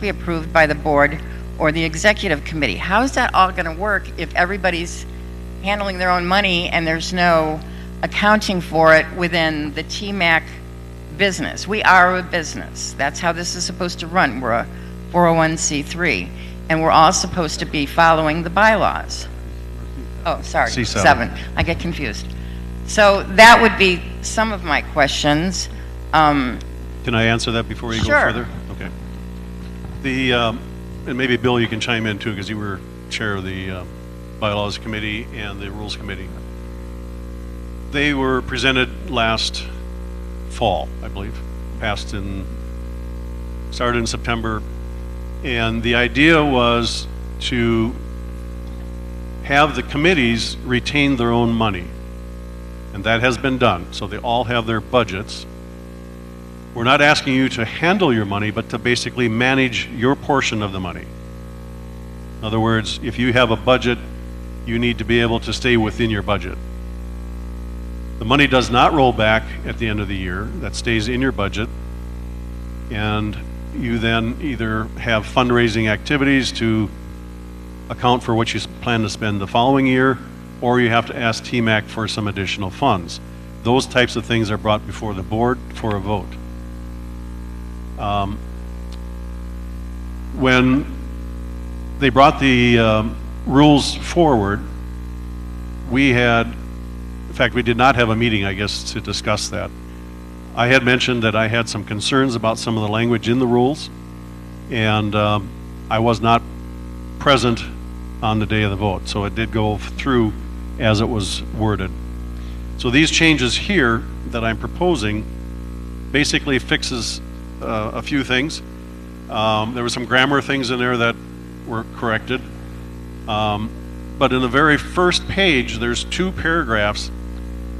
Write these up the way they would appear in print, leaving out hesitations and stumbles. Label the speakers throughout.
Speaker 1: be approved by the board or the executive committee. How is that all going to work if everybody's handling their own money and there's no accounting for it within the TMAC business? We are a business. That's how this is supposed to run. We're a 401c3, and we're all supposed to be following the bylaws. Oh, sorry,
Speaker 2: C7.
Speaker 1: 7. I get confused. So that would be some of my questions.
Speaker 2: Can I answer that before you
Speaker 1: Sure.
Speaker 2: go further? Okay. And maybe Bill, you can chime in too, because you were chair of the bylaws committee and the rules committee. They were presented last fall, I believe, started in September, and the idea was to have the committees retain their own money, and that has been done. So they all have their budgets. We're not asking you to handle your money, but to basically manage your portion of the money. In other words, if you have a budget, you need to be able to stay within your budget. The money does not roll back at the end of the year. That stays in your budget. And you then either have fundraising activities to account for what you plan to spend the following year, or you have to ask TMAC for some additional funds. Those types of things are brought before the board for a vote. When they brought the rules forward, we did not have a meeting, I guess, to discuss that. I had mentioned that I had some concerns about some of the language in the rules, and I was not present on the day of the vote, so it did go through as it was worded. So these changes here that I'm proposing basically fixes a few things. There were some grammar things in there that were corrected. But in the very first page, there's 2 paragraphs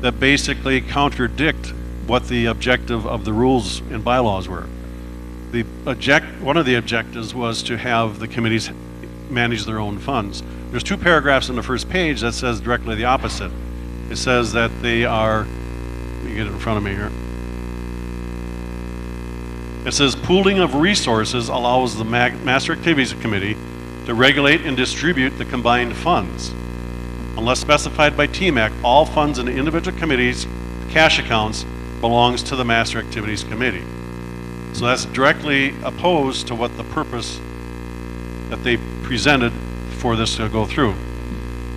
Speaker 2: that basically contradict what the objective of the rules and bylaws were. One of the objectives was to have the committees manage their own funds. There's 2 paragraphs in the first page that says directly the opposite. It says that they are, let me get it in front of me here. It says pooling of resources allows the Master Activities Committee to regulate and distribute the combined funds. Unless specified by TMAC, all funds in the individual committees' cash accounts belongs to the Master Activities Committee. So that's directly opposed to what the purpose that they presented for this to go through.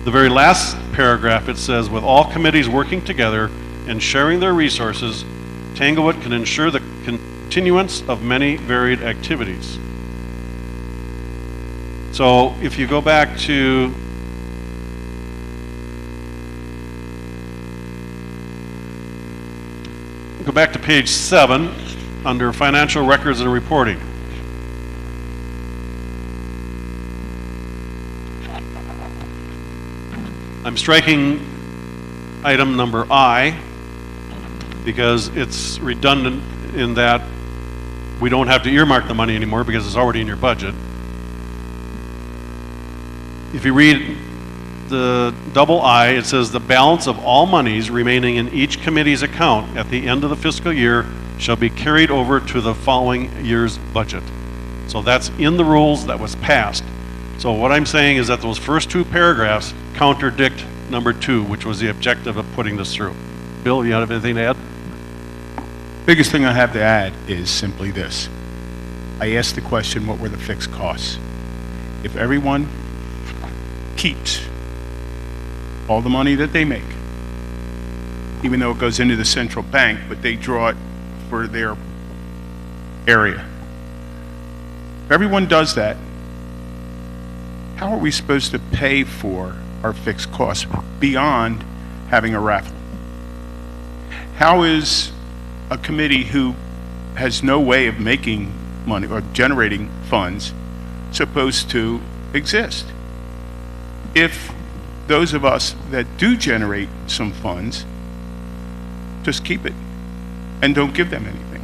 Speaker 2: The very last paragraph, it says, with all committees working together and sharing their resources, Tanglewood can ensure the continuance of many varied activities. So if you go back to page 7 under financial records and reporting. I'm striking item number I because it's redundant in that we don't have to earmark the money anymore because it's already in your budget. If you read the double I, it says the balance of all monies remaining in each committee's account at the end of the fiscal year shall be carried over to the following year's budget. So that's in the rules that was passed. So what I'm saying is that those first 2 paragraphs contradict number 2, which was the objective of putting this through. Bill, you have anything to add?
Speaker 3: Biggest thing I have to add is simply this. I asked the question, what were the fixed costs? If everyone keeps all the money that they make, even though it goes into the central bank, but they draw it for their area. If everyone does that, how are we supposed to pay for our fixed costs beyond having a raffle? How is a committee who has no way of making money or generating funds supposed to exist? If those of us that do generate some funds just keep it and don't give them anything.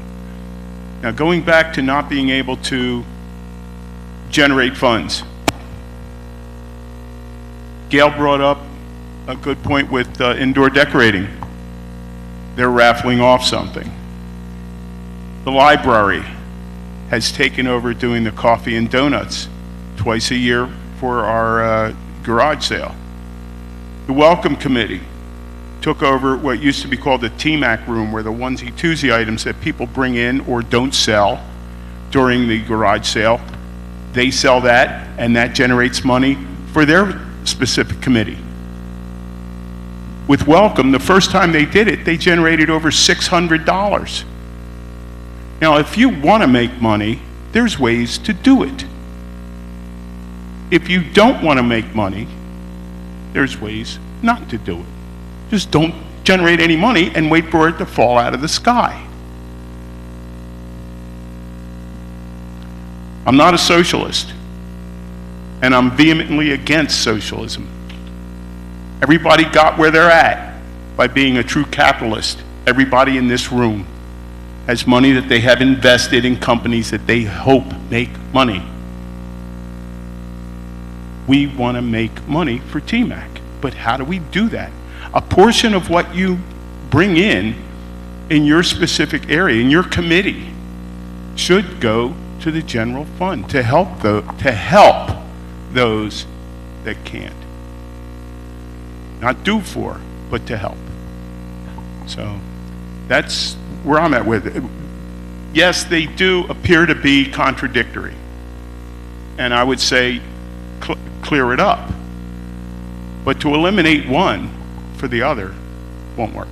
Speaker 3: Now, going back to not being able to generate funds, Gail brought up a good point with indoor decorating. They're raffling off something. The library has taken over doing the coffee and donuts twice a year for our garage sale. The Welcome Committee took over what used to be called the TMAC room, where the onesie-twosie items that people bring in or don't sell during the garage sale, they sell that, and that generates money for their specific committee. With Welcome, the first time they did it, they generated over $600. Now, if you want to make money, there's ways to do it. If you don't want to make money, there's ways not to do it. Just don't generate any money and wait for it to fall out of the sky. I'm not a socialist, and I'm vehemently against socialism. Everybody got where they're at by being a true capitalist. Everybody in this room has money that they have invested in companies that they hope make money. We want to make money for TMAC, but how do we do that? A portion of what you bring in your specific area, in your committee, should go to the general fund to help those that can't. Not do for, but to help. So that's where I'm at with it. Yes, they do appear to be contradictory. And I would say clear it up. But to eliminate one for the other won't work.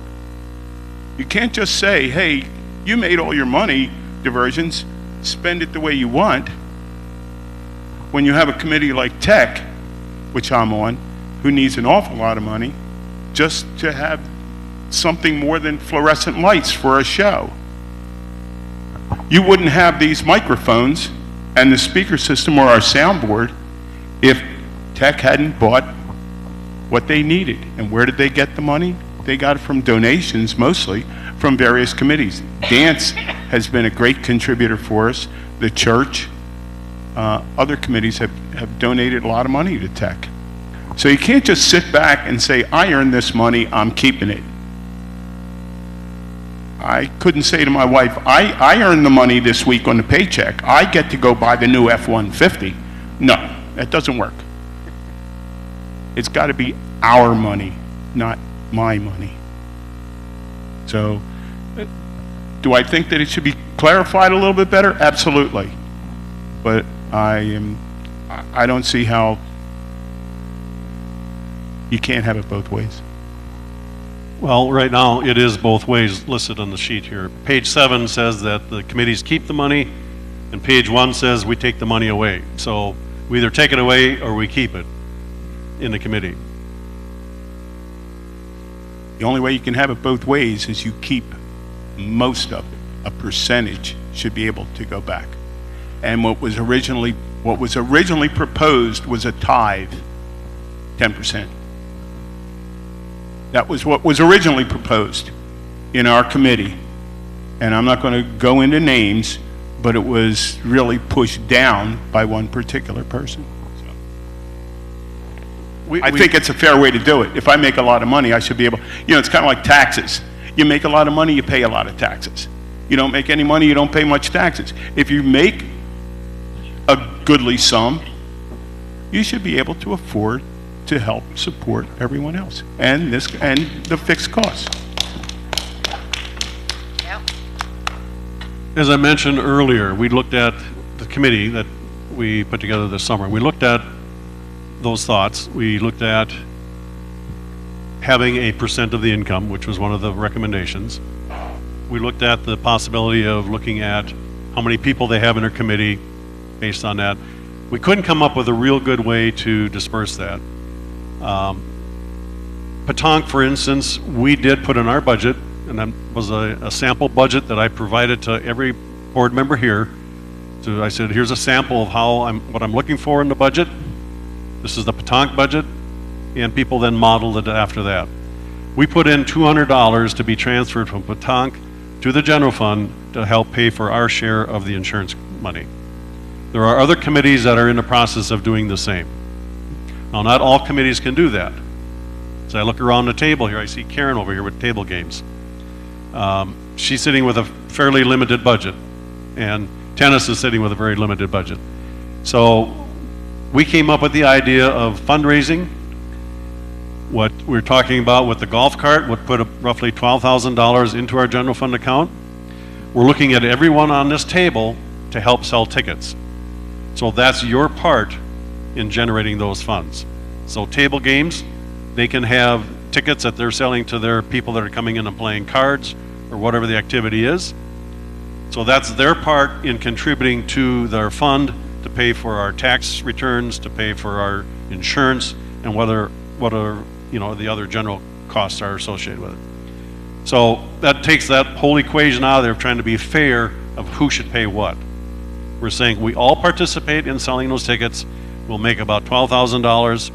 Speaker 3: You can't just say, hey, you made all your money diversions, spend it the way you want, when you have a committee like Tech, which I'm on, who needs an awful lot of money just to have something more than fluorescent lights for a show. You wouldn't have these microphones and the speaker system or our soundboard if Tech hadn't bought what they needed. And where did they get the money? They got it from donations, mostly from various committees. Dance has been a great contributor for us. The church, other committees have donated a lot of money to Tech. So you can't just sit back and say, I earned this money, I'm keeping it. I couldn't say to my wife, I earned the money this week on the paycheck. I get to go buy the new F-150. No, that doesn't work. It's got to be our money, not my money. So, do I think that it should be clarified a little bit better? Absolutely. But I don't see how you can't have it both ways.
Speaker 2: Well, right now, it is both ways listed on the sheet here. Page 7 says that the committees keep the money, and page 1 says we take the money away. So we either take it away or we keep it in the committee.
Speaker 3: The only way you can have it both ways is you keep most of it. A percentage should be able to go back. And what was originally proposed was a tithe, 10%. That was what was originally proposed in our committee. And I'm not going to go into names, but it was really pushed down by one particular person. So, I think it's a fair way to do it. If I make a lot of money, I should be able, it's kind of like taxes. You make a lot of money, you pay a lot of taxes. You don't make any money, you don't pay much taxes. If you make a goodly sum, you should be able to afford to help support everyone else and the fixed costs.
Speaker 1: Yep.
Speaker 2: As I mentioned earlier, we looked at the committee that we put together this summer. We looked at those thoughts. We looked at having a % of the income, which was one of the recommendations. We looked at the possibility of looking at how many people they have in their committee based on that. We couldn't come up with a real good way to disperse that. Petanque, for instance, we did put in our budget, and that was a sample budget that I provided to every board member here. So I said, here's a sample of what I'm looking for in the budget. This is the Petanque budget, and people then modeled it after that. We put in $200 to be transferred from Petanque to the general fund to help pay for our share of the insurance money. There are other committees that are in the process of doing the same. Now, not all committees can do that. As I look around the table here, I see Karen over here with table games. She's sitting with a fairly limited budget. And Tennis is sitting with a very limited budget. So we came up with the idea of fundraising. What we're talking about with the golf cart would put roughly $12,000 into our general fund account. We're looking at everyone on this table to help sell tickets. So that's your part in generating those funds. So table games, they can have tickets that they're selling to their people that are coming in and playing cards or whatever the activity is. So that's their part in contributing to their fund to pay for our tax returns, to pay for our insurance, and what are the other general costs are associated with it. So that takes that whole equation out of there of trying to be fair of who should pay what. We're saying we all participate in selling those tickets. We'll make about $12,000.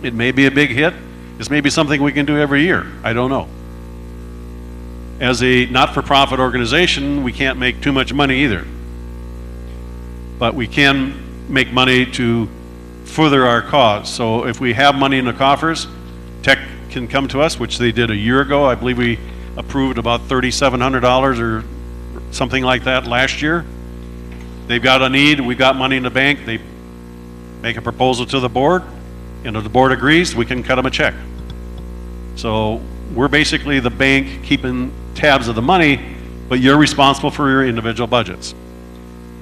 Speaker 2: It may be a big hit. This may be something we can do every year. I don't know. As a not-for-profit organization, we can't make too much money either. But we can make money to further our cause. So if we have money in the coffers, tech can come to us, which they did a year ago. I believe we approved about $3,700 or something like that last year. They've got a need, we've got money in the bank, they make a proposal to the board, and if the board agrees, we can cut them a check. So we're basically the bank keeping tabs of the money, but you're responsible for your individual budgets.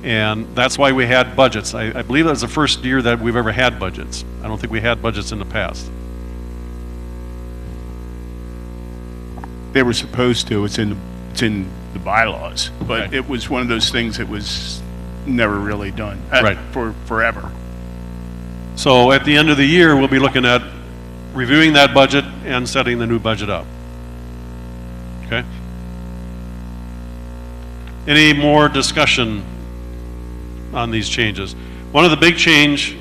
Speaker 2: And that's why we had budgets. I believe that was the first year that we've ever had budgets. I don't think we had budgets in the past.
Speaker 3: They were supposed to, it's in the bylaws, but
Speaker 2: Right.
Speaker 3: it was one of those things that was never really done.
Speaker 2: Right.
Speaker 3: For forever.
Speaker 2: So at the end of the year, we'll be looking at reviewing that budget and setting the new budget up. Okay? Any more discussion on these changes? One of the big change,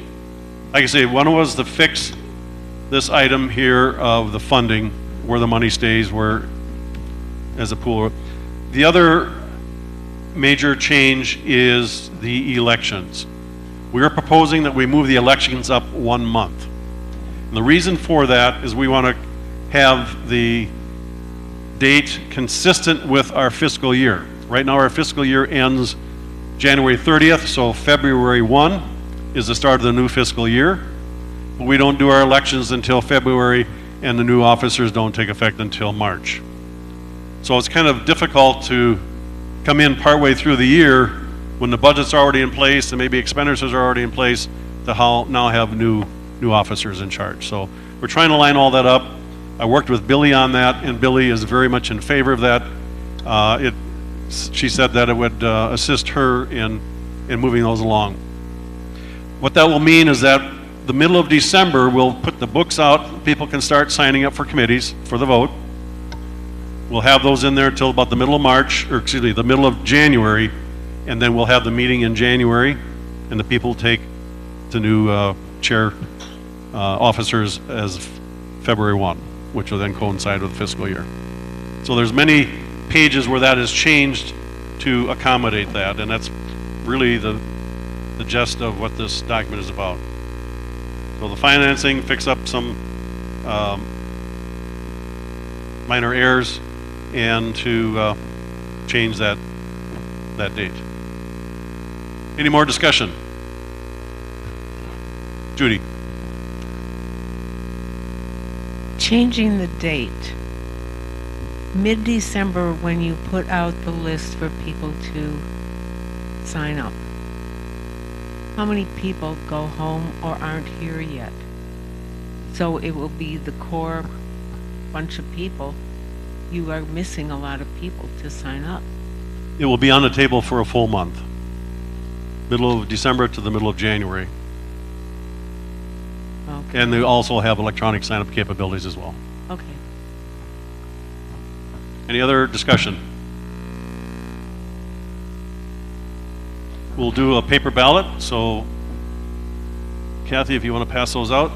Speaker 2: like I say, one was to fix this item here of the funding, where the money stays, where as a pool. The other major change is the elections. We are proposing that we move the elections up 1 month. And the reason for that is we want to have the date consistent with our fiscal year. Right now our fiscal year ends January 30th, so February 1 is the start of the new fiscal year. But we don't do our elections until February, and the new officers don't take effect until March. So it's kind of difficult to come in partway through the year when the budget's already in place and maybe expenditures are already in place to now have new officers in charge. So we're trying to line all that up. I worked with Billy on that, and Billy is very much in favor of that. She said that it would assist her in moving those along. What that will mean is that the middle of December, we'll put the books out. People can start signing up for committees for the vote. We'll have those in there till about the middle of March, or excuse me, the middle of January, and then we'll have the meeting in January, and the people take the new chair officers as February 1, which will then coincide with the fiscal year. So there's many pages where that has changed to accommodate that, and that's really the gist of what this document is about. So the financing, fix up some minor errors, and to change that date. Any more discussion? Judy?
Speaker 4: Changing the date. Mid-December, when you put out the list for people to sign up, how many people go home or aren't here yet? So it will be the core bunch of people. You are missing a lot of people to sign up.
Speaker 2: It will be on the table for a full month. Middle of December to the middle of January.
Speaker 4: Okay.
Speaker 2: And they also have electronic sign-up capabilities as well.
Speaker 4: Okay.
Speaker 2: Any other discussion? We'll do a paper ballot, so Kathy, if you want to pass those out.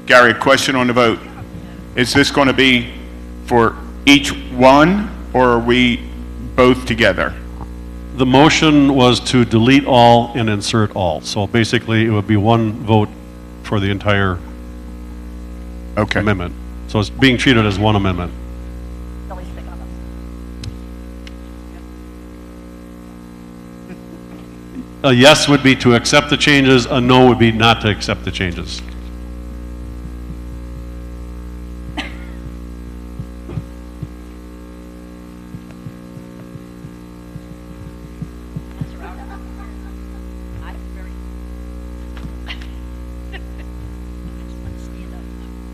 Speaker 3: Gary, a question on the vote. Is this going to be for each one, or are we both together?
Speaker 2: The motion was to delete all and insert all. So basically, it would be one vote for the entire
Speaker 3: Okay.
Speaker 2: amendment. So it's being treated as one amendment. A yes would be to accept the changes, a no would be not to accept the changes.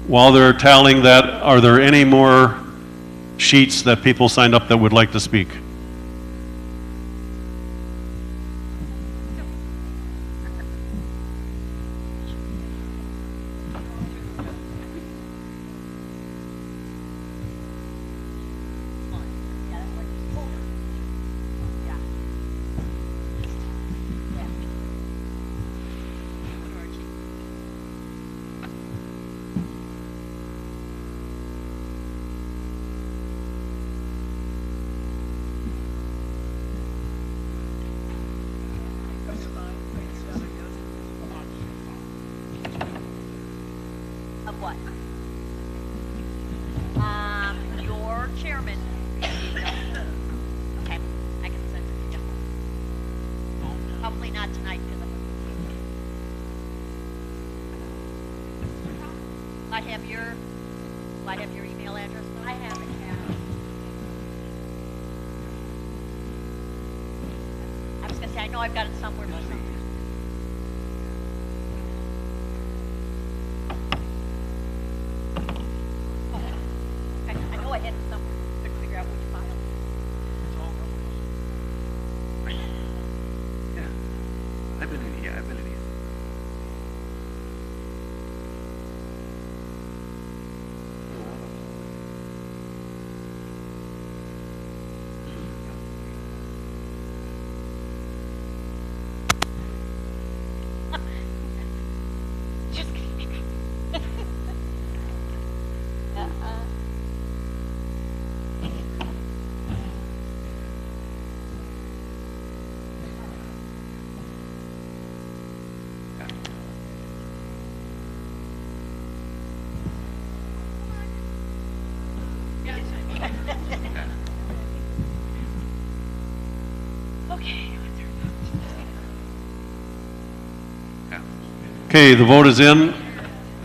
Speaker 2: While they're tallying that, are there any more sheets that people signed up that would like to speak?
Speaker 5: Of what? Your chairman. Okay, I can send it to you. Probably not tonight, because I have your email address? I have it, yeah. I was gonna say, I know I've got it somewhere, but okay, I know I had it somewhere, couldn't figure out which file.
Speaker 6: Yeah, I've been in here.
Speaker 5: Just kidding. Okay.
Speaker 2: Okay, the vote is in.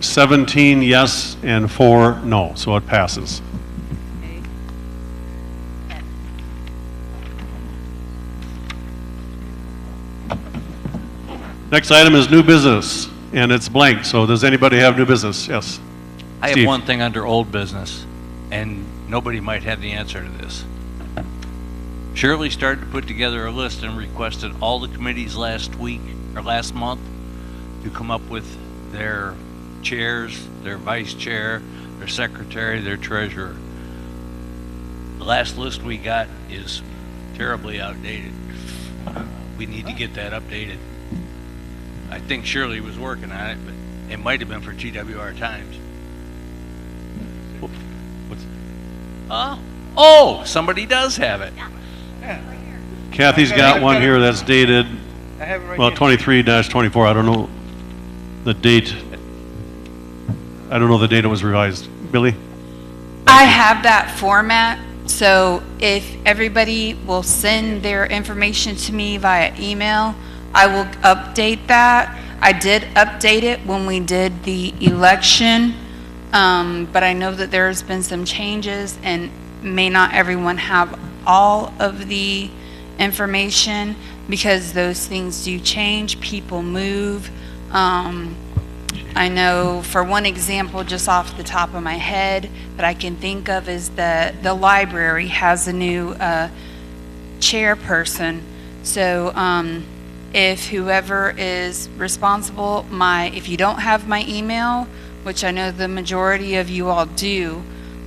Speaker 2: 17 yes and 4 no, so it passes. Next item is new business, and it's blank, so does anybody have new business? Yes.
Speaker 6: I
Speaker 2: Steve.
Speaker 6: have one thing under old business, and nobody might have the answer to this. Shirley started to put together a list and requested all the committees last week, or last month, to come up with their chairs, their vice chair, their secretary, their treasurer. The last list we got is terribly outdated. We need to get that updated. I think Shirley was working on it, but it might have been for TWR Times. Oh, somebody does have it.
Speaker 2: Kathy's got one here that's dated,
Speaker 7: I have it right
Speaker 2: well,
Speaker 7: here.
Speaker 2: 23-24. I don't know the date. I don't know the date it was revised. Billy?
Speaker 8: I have that format, so if everybody will send their information to me via email, I will update that. I did update it when we did the election, but I know that there's been some changes and may not everyone have all of the information because those things do change, people move. I know, for one example, just off the top of my head that I can think of is that the library has a new chairperson. So if whoever is responsible, if you don't have my email, which I know the majority of you all do,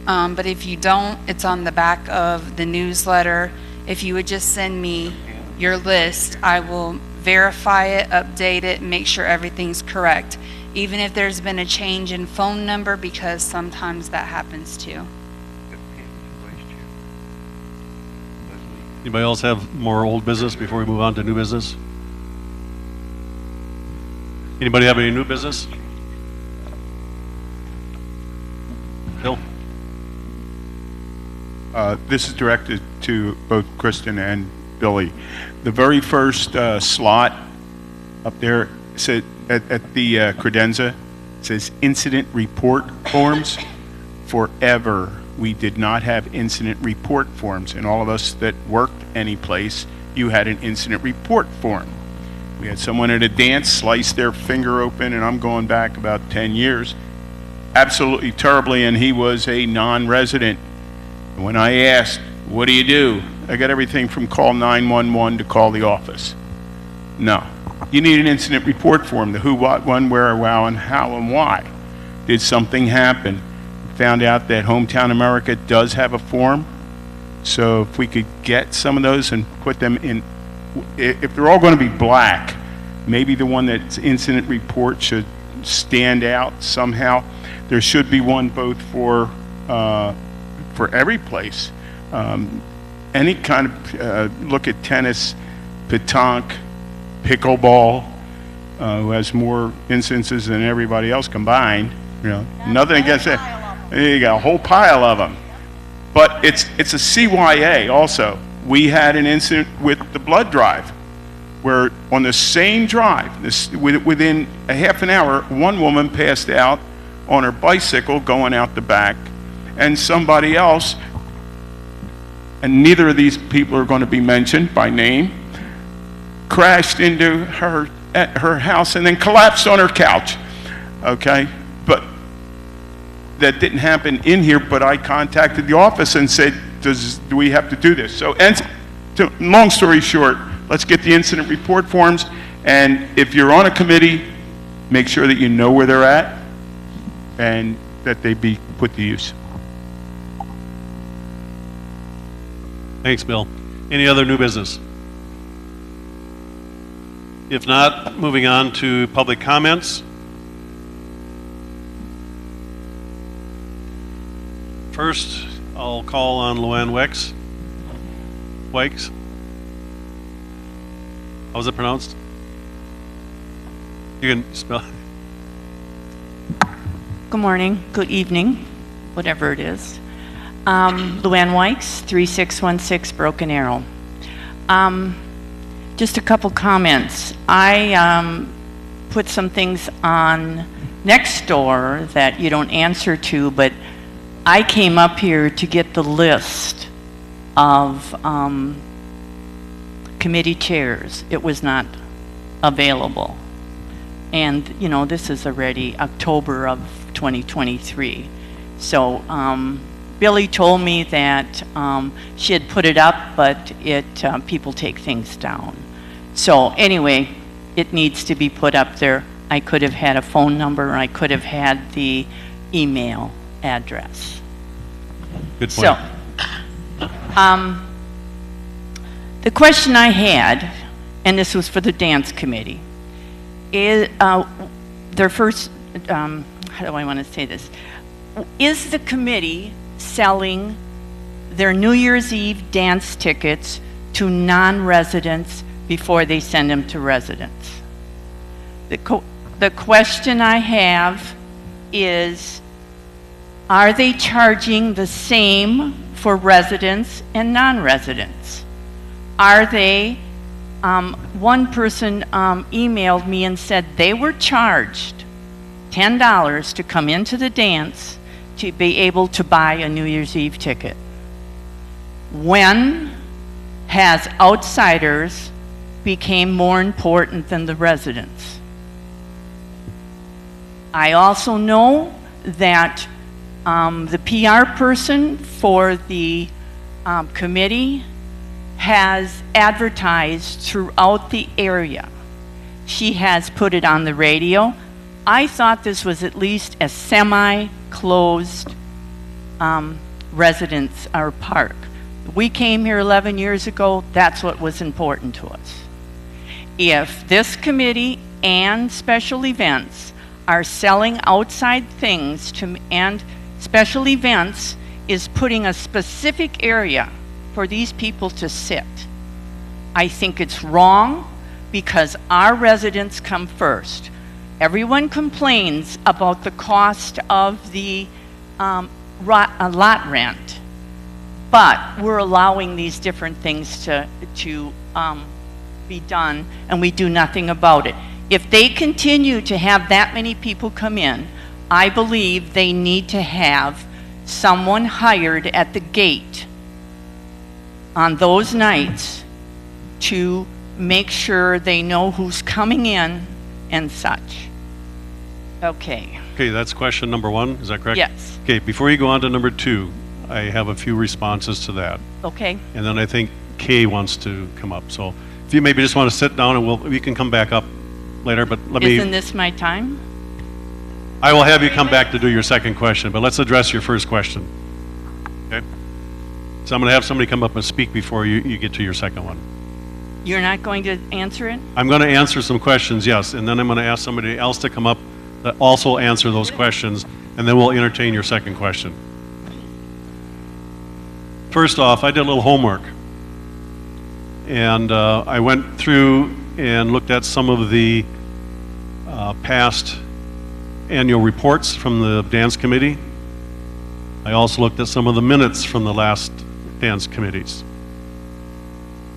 Speaker 8: but if you don't, it's on the back of the newsletter. If you would just send me your list, I will verify it, update it, and make sure everything's correct. even if there's been a change in phone number, because sometimes that happens too.
Speaker 2: Anybody else have more old business before we move on to new business? Anybody have any new business? Bill?
Speaker 3: This is directed to both Kristen and Billy. The very first slot up there said at the credenza says incident report forms. Forever, we did not have incident report forms, and all of us that worked any place, you had an incident report form. We had someone at a dance slice their finger open, and I'm going back about 10 years, absolutely terribly, and he was a non-resident. And when I asked, what do you do? I got everything from call 911 to call the office. No. You need an incident report form, the who, what, when, where, wow, and how, and why. Did something happen? Found out that Hometown America does have a form, so if we could get some of those and put them in, if they're all going to be black, maybe the one that's incident report should stand out somehow. There should be one both for every place. Any kind of, look at tennis, petanque, pickleball, who has more instances than everybody else combined. You know, nothing against that. You got a whole pile of them. But it's a CYA also. We had an incident with the blood drive, where on the same drive, within a half an hour, one woman passed out on her bicycle going out the back, and somebody else, and neither of these people are going to be mentioned by name, crashed into her house and then collapsed on her couch. Okay? But that didn't happen in here, but I contacted the office and said, do we have to do this? So, long story short, let's get the incident report forms, and if you're on a committee, make sure that you know where they're at and that they be put to use.
Speaker 2: Thanks, Bill. Any other new business? If not, moving on to public comments. First, I'll call on Luann Wikes. How's it pronounced? You can spell it.
Speaker 7: Good morning, good evening, whatever it is. Luann Wikes, 3616 Broken Arrow. Just a couple comments. I put some things on Nextdoor that you don't answer to, but I came up here to get the list of committee chairs. It was not available. And, you know, this is already October of 2023. So Billy told me that she had put it up, but people take things down. So anyway, it needs to be put up there. I could have had a phone number, I could have had the email address.
Speaker 2: Good point.
Speaker 7: So, the question I had, and this was for the dance committee, is their first, how do I want to say this? Is the committee selling their New Year's Eve dance tickets to non-residents before they send them to residents? The question I have is, are they charging the same for residents and non-residents? Are they, one person emailed me and said they were charged $10 to come into the dance to be able to buy a New Year's Eve ticket. When has outsiders became more important than the residents? I also know that the PR person for the committee has advertised throughout the area. She has put it on the radio. I thought this was at least a semi-closed residence or park. We came here 11 years ago, that's what was important to us. If this committee and special events are selling outside things and special events is putting a specific area for these people to sit. I think it's wrong because our residents come first. Everyone complains about the cost of the lot rent, but we're allowing these different things to be done, and we do nothing about it. If they continue to have that many people come in, I believe they need to have someone hired at the gate on those nights to make sure they know who's coming in and such. Okay.
Speaker 2: Okay, that's question number one, is that correct?
Speaker 7: Yes.
Speaker 2: Okay, before you go on to number two, I have a few responses to that.
Speaker 7: Okay.
Speaker 2: And then I think Kay wants to come up. So if you maybe just want to sit down and we can come back up later, but
Speaker 7: Isn't this my time?
Speaker 2: I will have you come back to do your second question, but let's address your first question. Okay? So I'm going to have somebody come up and speak before you get to your second one.
Speaker 7: You're not going to answer it?
Speaker 2: I'm going to answer some questions, yes, and then I'm going to ask somebody else to come up that also answer those questions, and then we'll entertain your second question. First off, I did a little homework, and I went through and looked at some of the past annual reports from the dance committee. I also looked at some of the minutes from the last dance committees.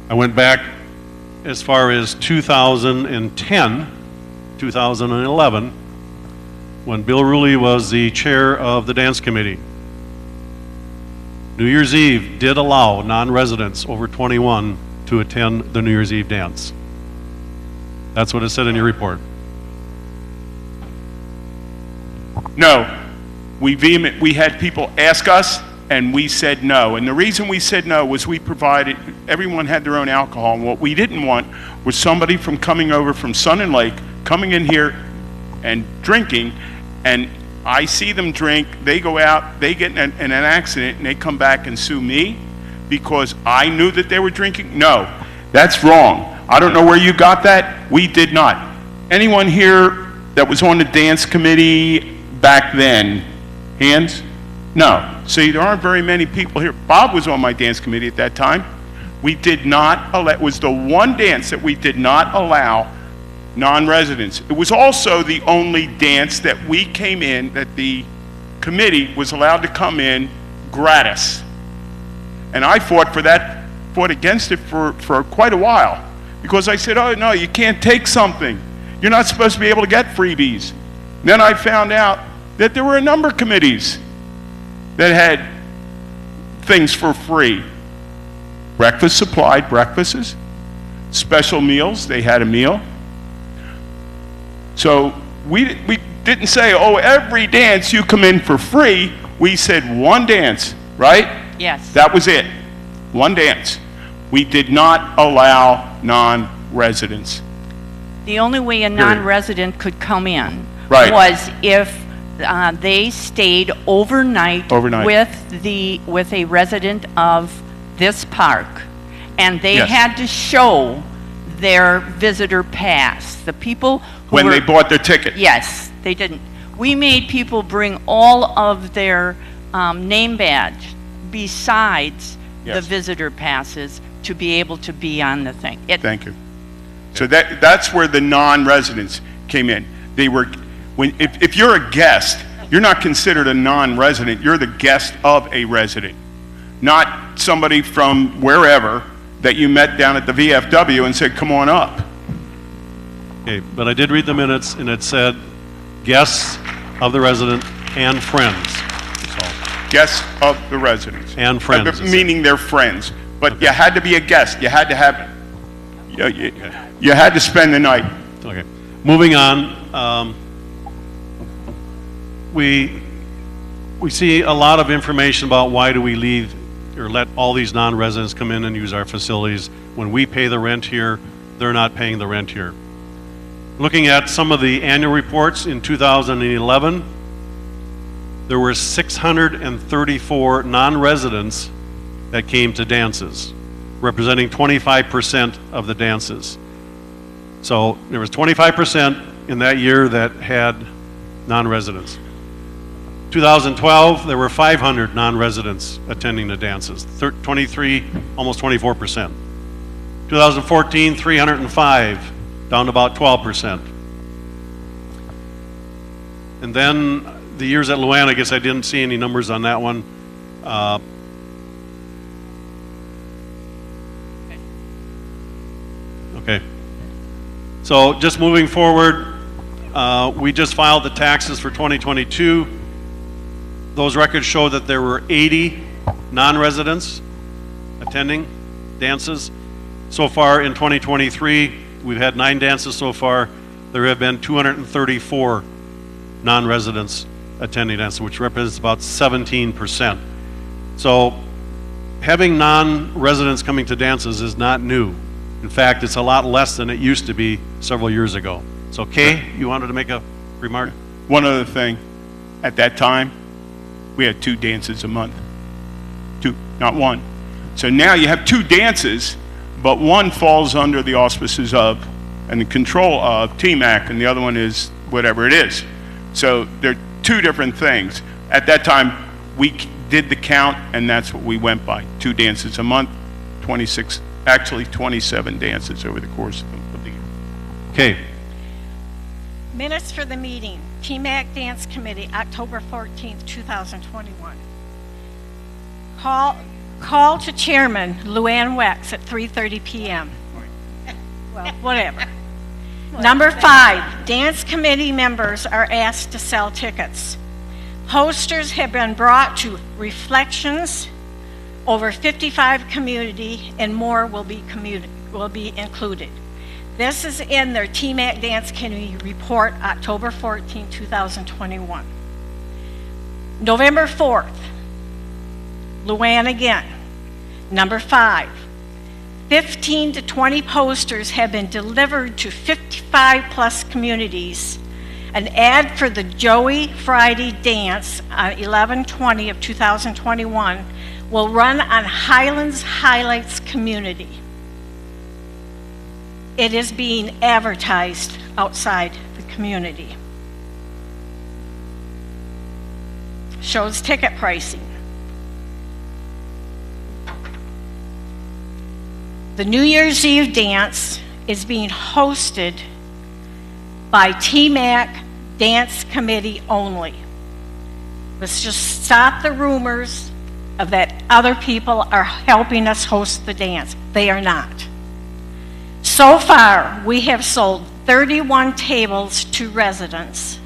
Speaker 2: I went back as far as 2010, 2011, when Bill Ruley was the chair of the dance committee. New Year's Eve did allow non-residents over 21 to attend the New Year's Eve dance. That's what it said in your report.
Speaker 3: No, we had people ask us, and we said no. And the reason we said no was everyone had their own alcohol, and what we didn't want was somebody from coming over from Sun and Lake, coming in here and drinking, and I see them drink, they go out, they get in an accident, and they come back and sue me because I knew that they were drinking? No, that's wrong. I don't know where you got that. We did not. Anyone here that was on the dance committee back then, hands? No. See, there aren't very many people here. Bob was on my dance committee at that time. We did not allow, it was the one dance that we did not allow non-residents. It was also the only dance that we came in, that the committee was allowed to come in gratis. And I fought against it for quite a while, because I said, oh no, you can't take something. You're not supposed to be able to get freebies. Then I found out that there were a number of committees that had things for free. Breakfast supplied breakfasts, special meals, they had a meal. So we didn't say, oh, every dance you come in for free. We said one dance, right?
Speaker 7: Yes.
Speaker 3: That was it. One dance. We did not allow non-residents.
Speaker 7: The only way a non-resident could come in
Speaker 3: Right.
Speaker 7: was if they stayed overnight, with a resident of this park, and they
Speaker 3: Yes.
Speaker 7: had to show their visitor pass. The people who
Speaker 3: When
Speaker 7: were,
Speaker 3: they bought their ticket.
Speaker 7: yes, they didn't. We made people bring all of their name badge besides the
Speaker 3: Yes.
Speaker 7: visitor passes to be able to be on the thing.
Speaker 3: Thank you. So that's where the non-residents came in. They were, if you're a guest, you're not considered a non-resident. You're the guest of a resident, not somebody from wherever that you met down at the VFW and said, come on up.
Speaker 2: Okay, but I did read the minutes, and it said guests of the resident and friends. So,
Speaker 3: Guests of the residents.
Speaker 2: And friends, it said.
Speaker 3: Meaning they're friends. But you had to be a guest. You had to have, you had to spend the night.
Speaker 2: okay. Moving on, we see a lot of information about why do we leave or let all these non-residents come in and use our facilities. When we pay the rent here, they're not paying the rent here. Looking at some of the annual reports in 2011, there were 634 non-residents that came to dances, representing 25% of the dances. So there was 25% in that year that had non-residents. 2012, there were 500 non-residents attending the dances, 23, almost 24%. 2014, 305, down to about 12%. And then the years at Luann, I guess I didn't see any numbers on that one. Okay. So just moving forward, we just filed the taxes for 2022. Those records show that there were 80 non-residents attending dances. So far in 2023, we've had 9 dances so far. There have been 234 non-residents attending dances, which represents about 17%. So having non-residents coming to dances is not new. In fact, it's a lot less than it used to be several years ago. So Kay, you wanted to make a remark?
Speaker 3: One other thing, at that time, we had 2 dances a month. 2, not 1. So now you have 2 dances, but one falls under the auspices of and the control of TMAC, and the other one is whatever it is. So they're 2 different things. At that time, we did the count, and that's what we went by. 2 dances a month, 27 dances over the course of the year.
Speaker 2: Okay.
Speaker 9: Minutes for the meeting, TMAC Dance Committee, October 14th, 2021. Call to Chairman Luann Wex at 3:30 p.m. Well, whatever. Number 5, Dance Committee members are asked to sell tickets. Posters have been brought to Reflections, over 55 community, and more will be included. This is in their TMAC Dance Committee report, October 14, 2021. November 4th, Luann again. Number 5, 15 to 20 posters have been delivered to 55 plus communities. An ad for the Joey Friday dance on 11/20 of 2021 will run on Highlands Highlights Community. It is being advertised outside the community. Shows ticket pricing. The New Year's Eve dance is being hosted by TMAC Dance Committee only. Let's just stop the rumors of that other people are helping us host the dance. They are not. So far, we have sold 31 tables to residents,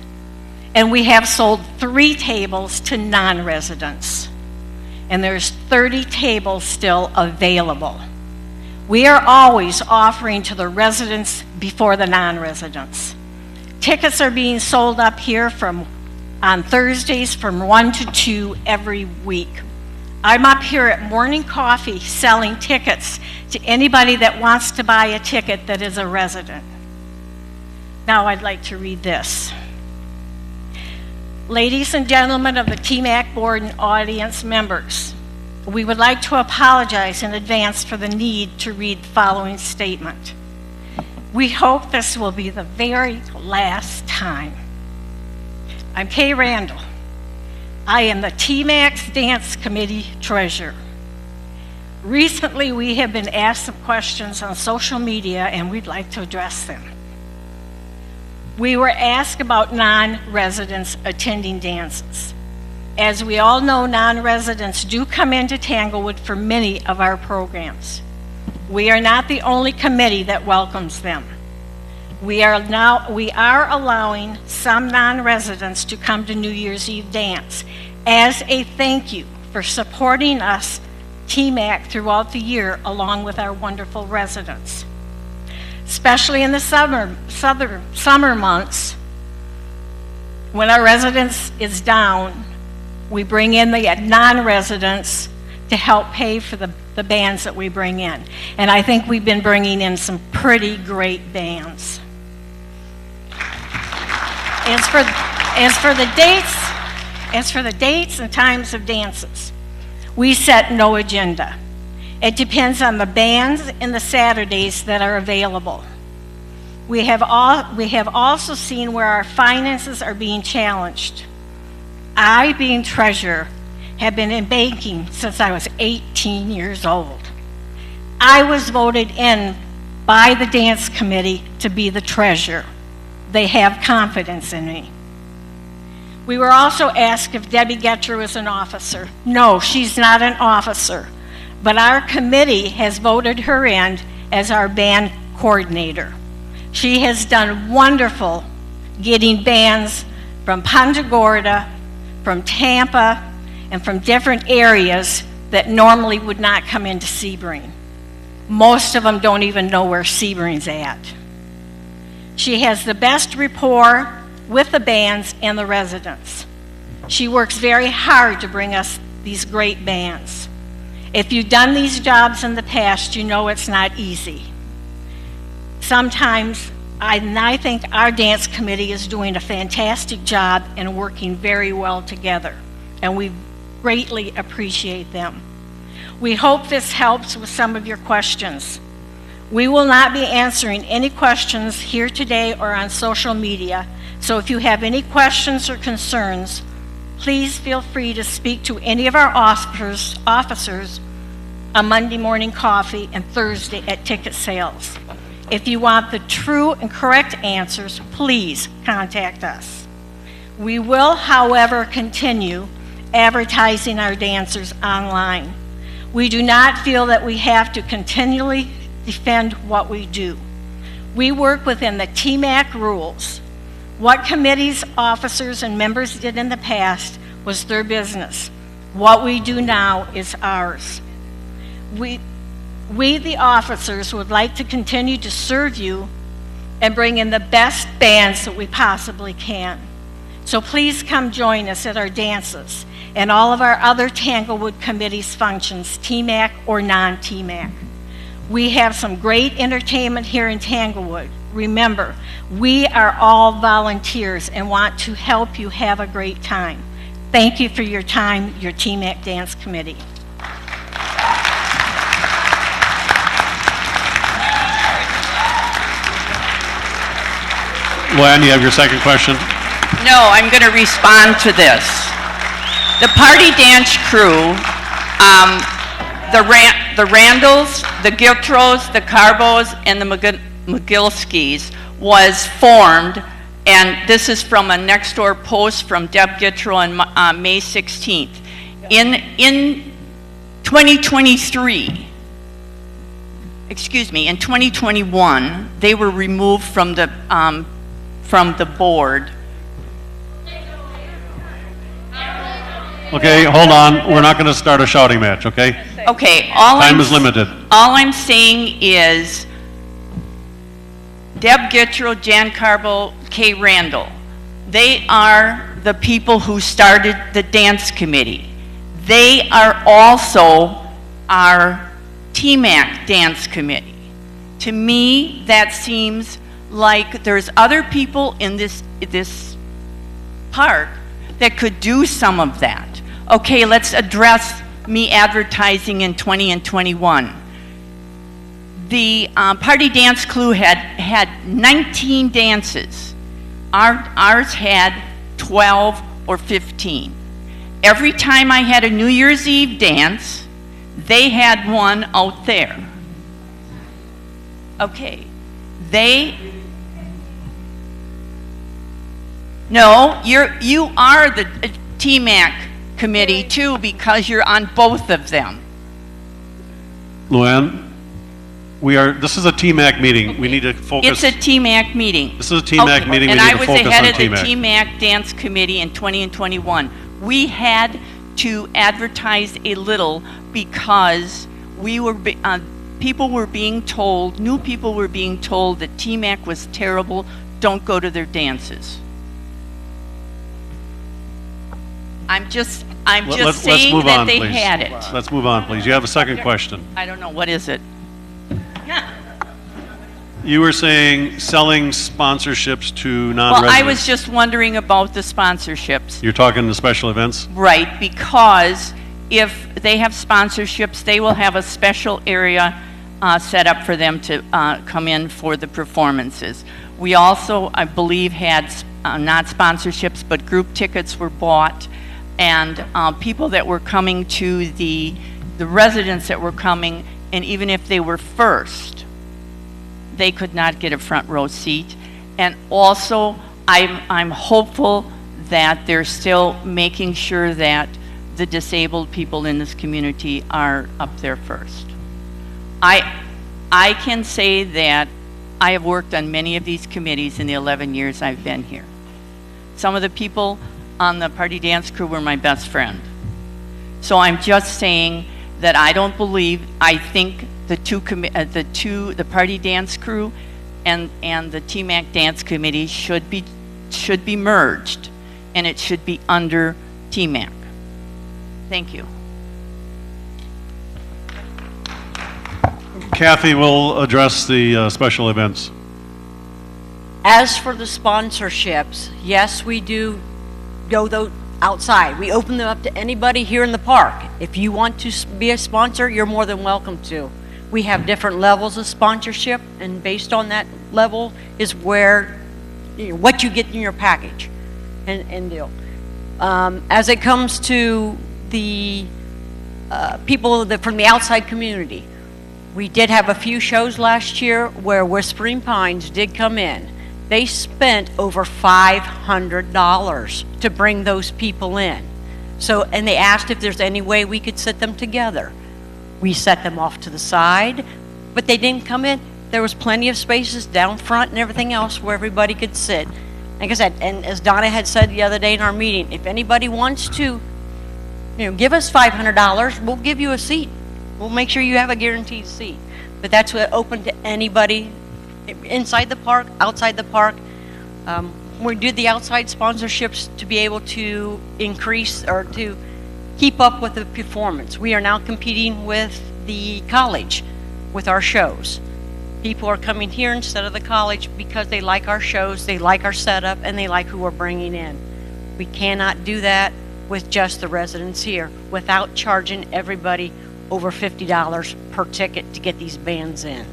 Speaker 9: and we have sold 3 tables to non-residents. And there's 30 tables still available. We are always offering to the residents before the non-residents. Tickets are being sold up here on Thursdays from 1 to 2 every week. I'm up here at morning coffee selling tickets to anybody that wants to buy a ticket that is a resident. Now I'd like to read this. Ladies and gentlemen of the TMAC board and audience members, we would like to apologize in advance for the need to read the following statement. We hope this will be the very last time. I'm Kay Randall. I am the TMAC Dance Committee Treasurer. Recently, we have been asked some questions on social media, and we'd like to address them. We were asked about non-residents attending dances. As we all know, non-residents do come into Tanglewood for many of our programs. We are not the only committee that welcomes them. We are allowing some non-residents to come to New Year's Eve dance as a thank you for supporting us, TMAC, throughout the year along with our wonderful residents. Especially in the summer months, when our residence is down, we bring in the non-residents to help pay for the bands that we bring in. And I think we've been bringing in some pretty great bands. As for the dates and times of dances, we set no agenda. It depends on the bands and the Saturdays that are available. We have also seen where our finances are being challenged. I, being treasurer, have been in banking since I was 18 years old. I was voted in by the dance committee to be the treasurer. They have confidence in me. We were also asked if Debbie Getcher is an officer. No, she's not an officer, but our committee has voted her in as our band coordinator. She has done wonderful getting bands from Punta Gorda, from Tampa, and from different areas that normally would not come into Sebring. Most of them don't even know where Sebring's at. She has the best rapport with the bands and the residents. She works very hard to bring us these great bands. If you've done these jobs in the past, you know it's not easy. Sometimes, I think our dance committee is doing a fantastic job and working very well together, and we greatly appreciate them. We hope this helps with some of your questions. We will not be answering any questions here today or on social media, so if you have any questions or concerns, please feel free to speak to any of our officers on Monday morning coffee and Thursday at ticket sales. If you want the true and correct answers, please contact us. We will, however, continue advertising our dancers online. We do not feel that we have to continually defend what we do. We work within the TMAC rules. What committees, officers, and members did in the past was their business. What we do now is ours. We, the officers, would like to continue to serve you and bring in the best bands that we possibly can. So please come join us at our dances and all of our other Tanglewood committees functions, TMAC or non-TMAC. We have some great entertainment here in Tanglewood. Remember, we are all volunteers and want to help you have a great time. Thank you for your time, your TMAC Dance Committee.
Speaker 2: Luann, you have your second question?
Speaker 7: No, I'm going to respond to this. The party dance crew, the Randalls, the Giltros, the Carbos, and the McGilskys was formed, and this is from a next door post from Deb Gitro on May 16th. In 2023, in 2021, they were removed from the board.
Speaker 2: Okay, hold on. We're not going to start a shouting match, okay?
Speaker 7: Okay,
Speaker 2: Time is limited.
Speaker 7: All I'm saying is Deb Gitro, Jan Carbo, Kay Randall. They are the people who started the dance committee. They are also our TMAC dance committee. To me, that seems like there's other people in this park that could do some of that. Okay, let's address me advertising in 20 and 21. The party dance crew had 19 dances. Ours had 12 or 15. Every time I had a New Year's Eve dance, they had one out there. Okay, no, you are the TMAC committee too, because you're on both of them.
Speaker 2: Luann, this is a TMAC meeting. Okay. We need to focus.
Speaker 7: It's a TMAC meeting.
Speaker 2: This is a TMAC meeting.
Speaker 7: And
Speaker 2: we need
Speaker 7: I
Speaker 2: to
Speaker 7: was
Speaker 2: focus
Speaker 7: ahead
Speaker 2: on
Speaker 7: of the
Speaker 2: TMAC.
Speaker 7: TMAC dance committee in 20 and 21. We had to advertise a little because people were being told, new people were being told that TMAC was terrible, don't go to their dances. I'm just saying that they had it.
Speaker 2: Let's move on, please. You have a second question.
Speaker 7: I don't know, what is it?
Speaker 2: You were saying selling sponsorships to non-residents.
Speaker 7: Well, I was just wondering about the sponsorships.
Speaker 2: You're talking the special events?
Speaker 7: Right, because if they have sponsorships, they will have a special area set up for them to come in for the performances. We also, I believe, had not sponsorships, but group tickets were bought, and people that were coming to the residents that were coming, and even if they were first, they could not get a front row seat. And also, I'm hopeful that they're still making sure that the disabled people in this community are up there first. I can say that I have worked on many of these committees in the 11 years I've been here. Some of the people on the party dance crew were my best friend. So I'm just saying that I don't believe, I think the party dance crew and the TMAC dance committee should be merged, and it should be under TMAC. Thank you.
Speaker 2: Kathy will address the special events.
Speaker 5: As for the sponsorships, yes, we do go outside. We open them up to anybody here in the park. If you want to be a sponsor, you're more than welcome to. We have different levels of sponsorship, and based on that level is where, what you get in your package and deal. As it comes to the people from the outside community, we did have a few shows last year where Whispering Pines did come in. They spent over $500 to bring those people in. So, and they asked if there's any way we could sit them together. We set them off to the side, but they didn't come in. There was plenty of spaces down front and everything else where everybody could sit. Like I said, and as Donna had said the other day in our meeting, if anybody wants to, give us $500, we'll give you a seat. We'll make sure you have a guaranteed seat. But that's open to anybody inside the park, outside the park. We did the outside sponsorships to be able to increase or to keep up with the performance. We are now competing with the college with our shows. People are coming here instead of the college because they like our shows, they like our setup, and they like who we're bringing in. We cannot do that with just the residents here without charging everybody over $50 per ticket to get these bands in.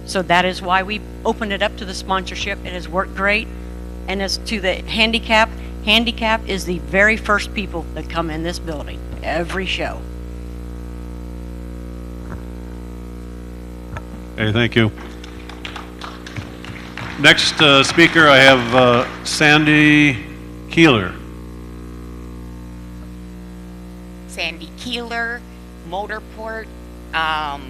Speaker 5: So that is why we opened it up to the sponsorship. It has worked great. And as to the handicap is the very first people that come in this building, every show.
Speaker 2: Okay, thank you. Next speaker, I have Sandy Keeler.
Speaker 10: Sandy Keeler, Motorport, back.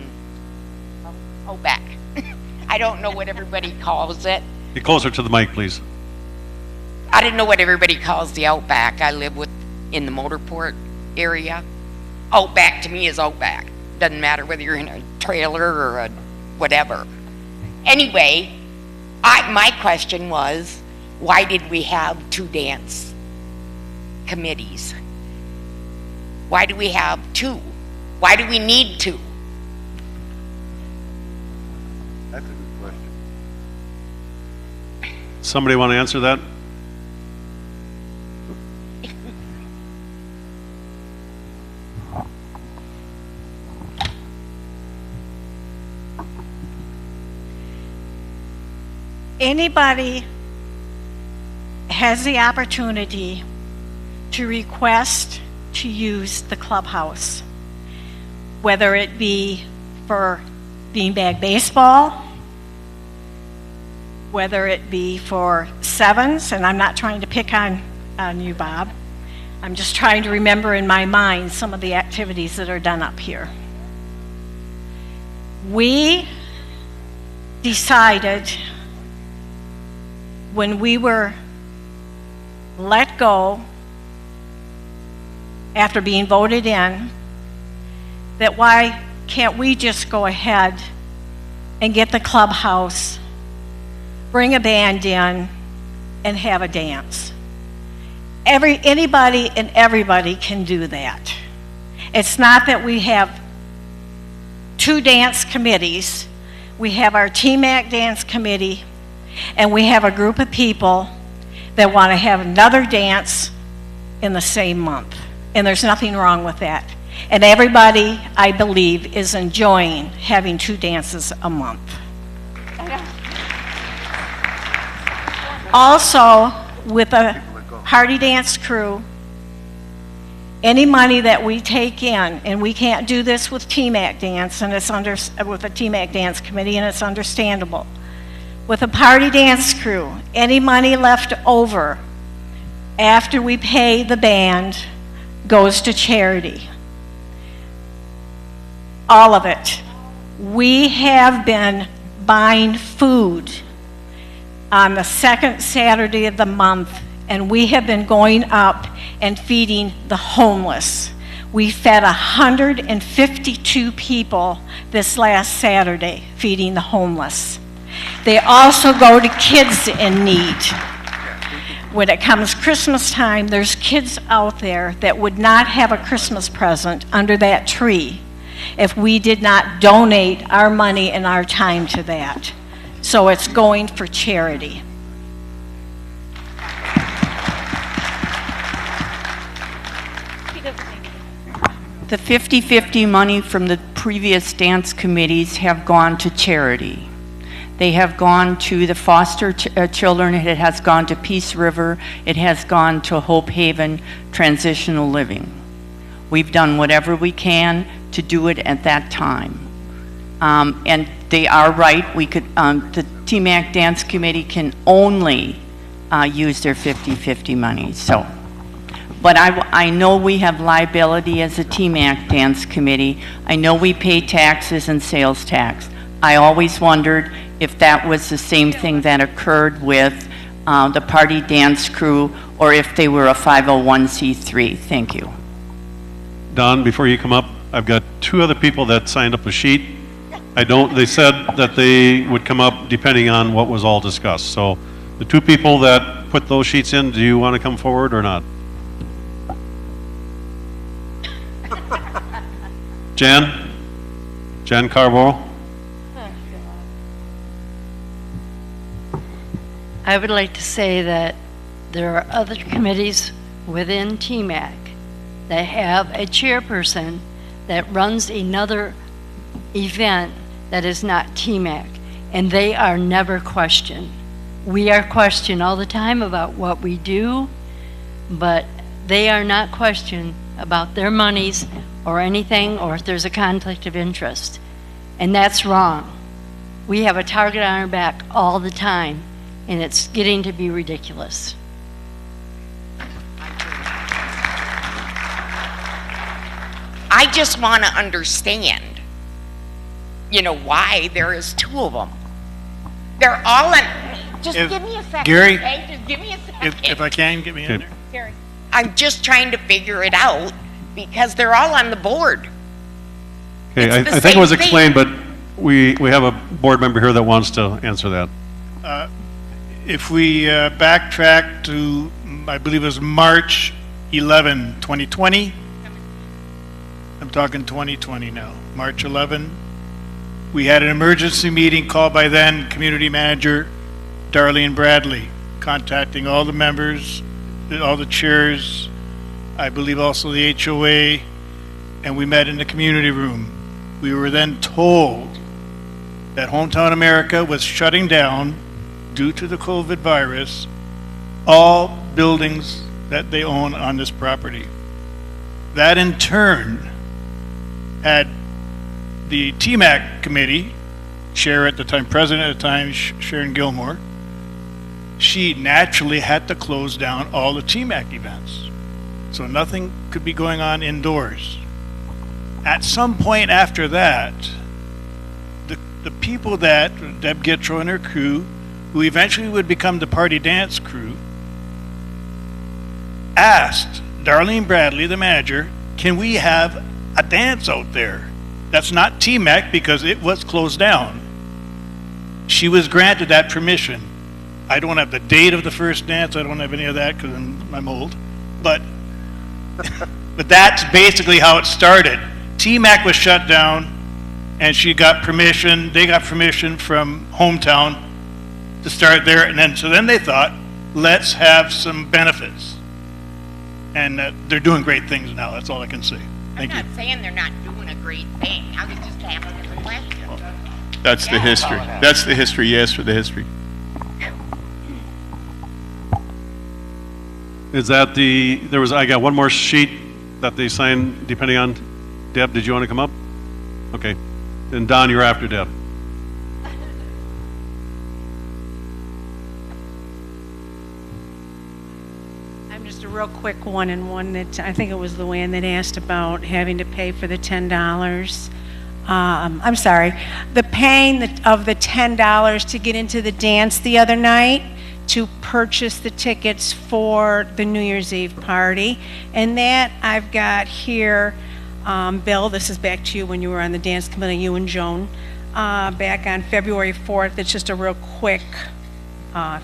Speaker 10: I don't know what everybody calls it.
Speaker 2: Get closer to the mic, please.
Speaker 10: I didn't know what everybody calls the Outback. I live in the Motorport area. Outback to me is Outback. Doesn't matter whether you're in a trailer or a whatever. Anyway, my question was, why did we have two dance committees? Why do we have two? Why do we need two?
Speaker 3: That's a good question.
Speaker 2: Somebody want to answer that?
Speaker 9: Anybody has the opportunity to request to use the clubhouse, whether it be for beanbag baseball, whether it be for sevens, and I'm not trying to pick on you, Bob. I'm just trying to remember in my mind some of the activities that are done up here. We decided when we were let go after being voted in, that why can't we just go ahead and get the clubhouse, bring a band in, and have a dance? Anybody and everybody can do that. It's not that we have two dance committees. We have our TMAC dance committee, and we have a group of people that want to have another dance in the same month. And there's nothing wrong with that. And everybody, I believe, is enjoying having 2 dances a month. Also, with a party dance crew, any money that we take in, and we can't do this with TMAC dance, and with the TMAC dance committee, and it's understandable. With a party dance crew, any money left over after we pay the band goes to charity. All of it. We have been buying food on the second Saturday of the month, and we have been going up and feeding the homeless. We fed 152 people this last Saturday, feeding the homeless. They also go to kids in need. When it comes Christmas time, there's kids out there that would not have a Christmas present under that tree if we did not donate our money and our time to that. So it's going for charity.
Speaker 7: The 50-50 money from the previous dance committees have gone to charity. They have gone to the foster children, it has gone to Peace River, it has gone to Hope Haven Transitional Living. We've done whatever we can to do it at that time. And they are right, we could, the TMAC Dance Committee can only use their 50-50 money, so. But I know we have liability as a TMAC Dance Committee. I know we pay taxes and sales tax. I always wondered if that was the same thing that occurred with the party dance crew, or if they were a 501c3. Thank you.
Speaker 2: Don, before you come up, I've got 2 other people that signed up a sheet. They said that they would come up depending on what was all discussed. So the 2 people that put those sheets in, do you want to come forward or not? Jan Carbo.
Speaker 11: I would like to say that there are other committees within TMAC that have a chairperson that runs another event that is not TMAC, and they are never questioned. We are questioned all the time about what we do, but they are not questioned about their monies or anything, or if there's a conflict of interest. And that's wrong. We have a target on our back all the time, and it's getting to be ridiculous.
Speaker 10: I just want to understand, why there is 2 of them. They're all in, just give me a second,
Speaker 12: Gary,
Speaker 10: okay? Just give me a second.
Speaker 12: If I can, get me in there.
Speaker 10: Gary, I'm just trying to figure it out because they're all on the board.
Speaker 2: Okay,
Speaker 10: It's the
Speaker 2: I think it was
Speaker 10: same thing.
Speaker 2: explained, but we have a board member here that wants to answer that.
Speaker 12: If we backtrack to, I believe it was March 11, 2020. I'm talking 2020 now. March 11. We had an emergency meeting called by then Community Manager Darlene Bradley, contacting all the members, all the chairs, I believe also the HOA, and we met in the community room. We were then told that Hometown America was shutting down due to the COVID virus all buildings that they own on this property. That in turn had the TMAC committee, chair at the time, president at the time, Sharon Gilmore, she naturally had to close down all the TMAC events. So nothing could be going on indoors. At some point after that, the people that, Deb Gittro and her crew, who eventually would become the party dance crew, asked Darlene Bradley, the manager, can we have a dance out there? That's not TMAC because it was closed down. She was granted that permission. I don't have the date of the first dance. I don't have any of that because I'm old. But that's basically how it started. TMAC was shut down, and she got permission. They got permission from Hometown to start there, and then they thought, let's have some benefits. And they're doing great things now. That's all I can say. Thank you.
Speaker 10: I'm not saying they're not doing a great thing. I was just asking the question.
Speaker 3: That's the history. That's the history. Yes, for the history.
Speaker 2: Is that I got one more sheet that they signed depending on, Deb, did you want to come up? Okay. And Don, you're after Deb.
Speaker 4: I'm just a real quick one, and one that I think it was Luann that asked about having to pay for the $10. I'm sorry, the paying of the $10 to get into the dance the other night to purchase the tickets for the New Year's Eve party. And that I've got here, Bill, this is back to you when you were on the dance committee, you and Joan, back on February 4th. It's just a real quick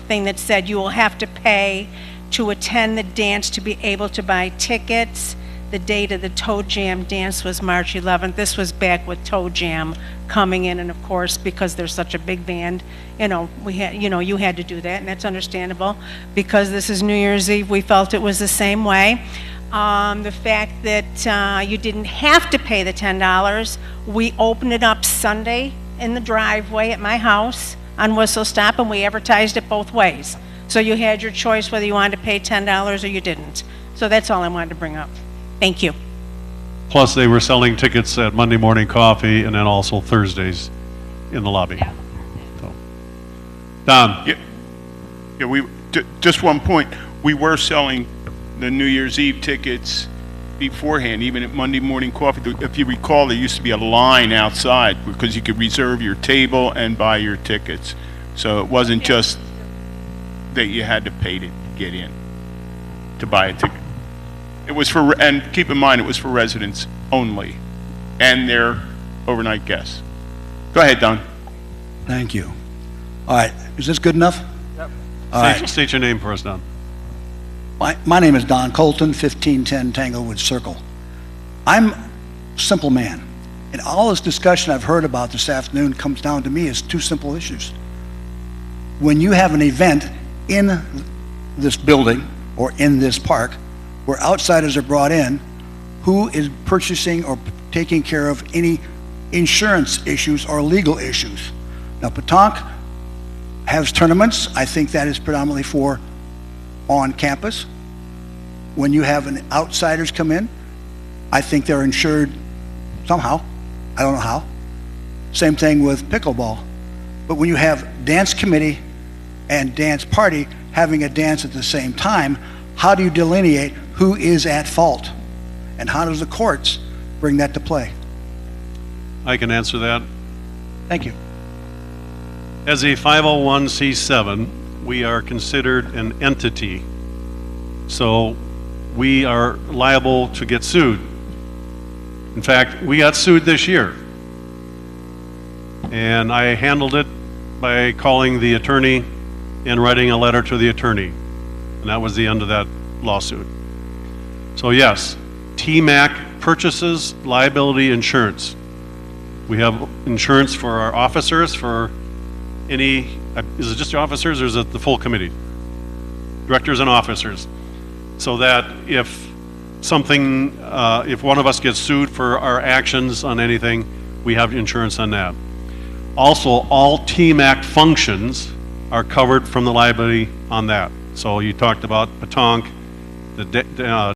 Speaker 4: thing that said you will have to pay to attend the dance to be able to buy tickets. The date of the Toe Jam dance was March 11th. This was back with Toe Jam coming in, and of course, because they're such a big band, we had, you had to do that, and that's understandable. Because this is New Year's Eve, we felt it was the same way. The fact that you didn't have to pay the $10, we opened it up Sunday in the driveway at my house on Whistle Stop, and we advertised it both ways. So you had your choice whether you wanted to pay $10 or you didn't. So that's all I wanted to bring up. Thank you.
Speaker 2: Plus, they were selling tickets at Monday Morning Coffee and then also Thursdays in the lobby. So. Don?
Speaker 3: Just one point. We were selling the New Year's Eve tickets beforehand, even at Monday Morning Coffee. If you recall, there used to be a line outside because you could reserve your table and buy your tickets. So it wasn't just that you had to pay to get in to buy a ticket. It was and keep in mind, it was for residents only and their overnight guests. Go ahead, Don.
Speaker 13: Thank you. All right, is this good enough? Yep. All right.
Speaker 2: State your name for us, Don.
Speaker 13: My name is Don Colton, 1510 Tanglewood Circle. I'm a simple man, and all this discussion I've heard about this afternoon comes down to me as two simple issues. When you have an event in this building or in this park where outsiders are brought in, who is purchasing or taking care of any insurance issues or legal issues? Now, Petanque has tournaments. I think that is predominantly for on campus. When you have an outsiders come in, I think they're insured somehow. I don't know how. Same thing with pickleball. But when you have dance committee and dance party having a dance at the same time, how do you delineate who is at fault? And how does the courts bring that to play?
Speaker 2: I can answer that.
Speaker 13: Thank you.
Speaker 2: As a 501c7, we are considered an entity. So we are liable to get sued. In fact, we got sued this year. And I handled it by calling the attorney and writing a letter to the attorney. And that was the end of that lawsuit. So yes, TMAC purchases liability insurance. We have insurance for our officers, for any, is it just the officers or is it the full committee? Directors and officers. So that if something, if one of us gets sued for our actions on anything, we have insurance on that. Also, all TMAC functions are covered from the liability on that. So you talked about Petanque, the